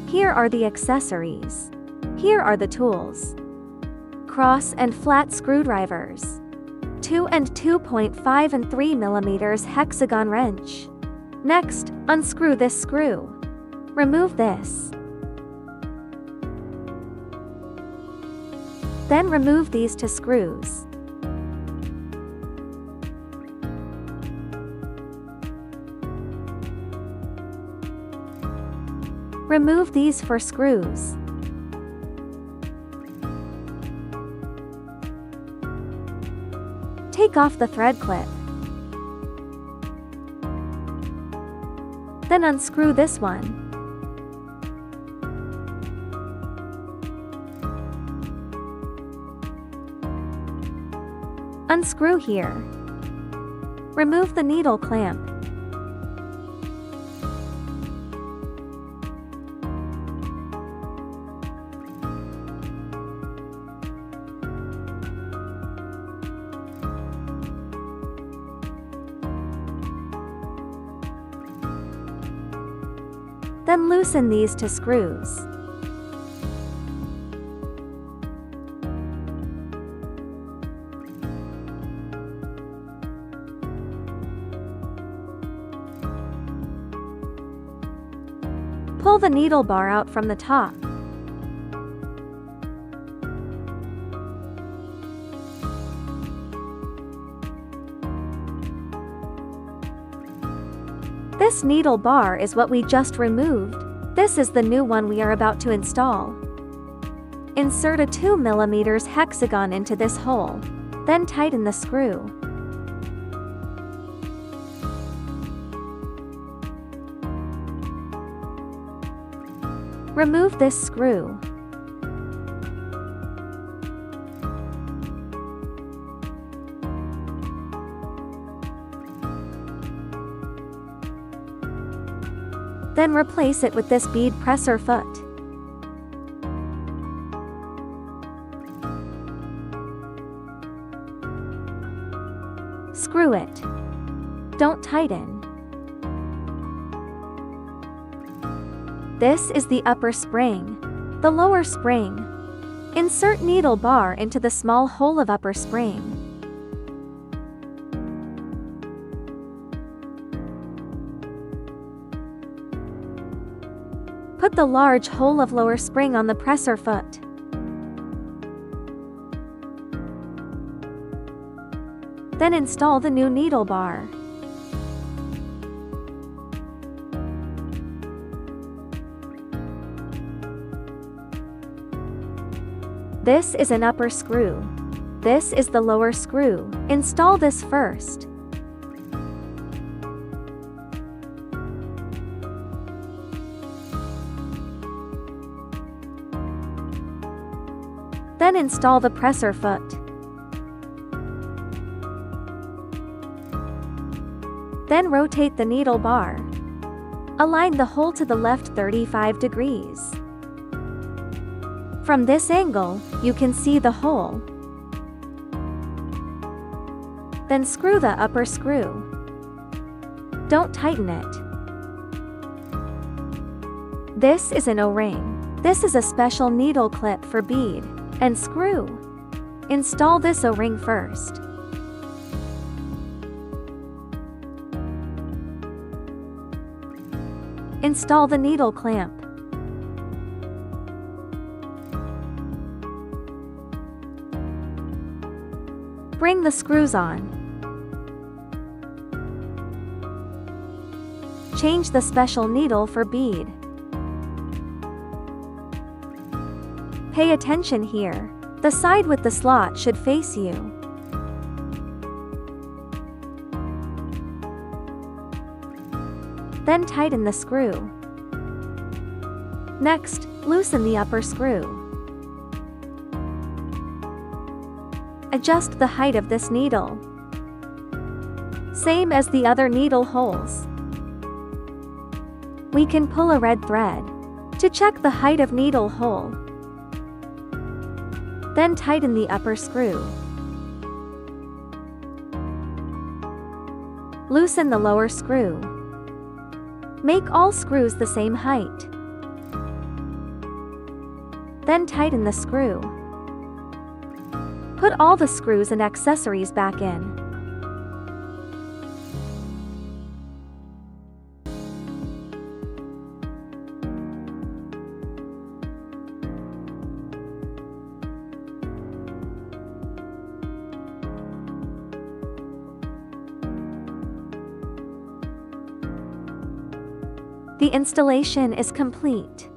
Here are the accessories. Here are the tools. Cross and flat screwdrivers. 2 and 2.5 and 3 mm hexagon wrench. Next, unscrew this screw. Remove this. Then remove these two screws. Remove these 4 screws. Take off the thread clip. Then unscrew this one. Unscrew here. Remove the needle clamp. Then loosen these 2 screws. Pull the needle bar out from the top. This needle bar is what we just removed. This is the new one we are about to install. Insert a 2 mm hexagon into this hole. Then tighten the screw. Remove this screw. Then replace it with this bead presser foot. Screw it. Don't tighten. This is the upper spring. The lower spring. Insert needle bar into the small hole of upper spring. Put the large hole of lower spring on the presser foot. Then install the new needle bar. This is an upper screw. This is the lower screw. Install this first. Then install the presser foot. Then rotate the needle bar. Align the hole to the left 35 degrees. From this angle, you can see the hole. Then screw the upper screw. Don't tighten it. This is an O-ring. This is a special needle clip for bead and screw. Install this O-ring first. Install the needle clamp. Bring the screws on. Change the special needle for bead. Pay attention here. The side with the slot should face you. Then tighten the screw. Next, loosen the upper screw. Adjust the height of this needle. Same as the other needle holes. We can pull a red thread to check the height of needle hole. Then tighten the upper screw. Loosen the lower screw. Make all screws the same height. Then tighten the screw. Put all the screws and accessories back in. The installation is complete.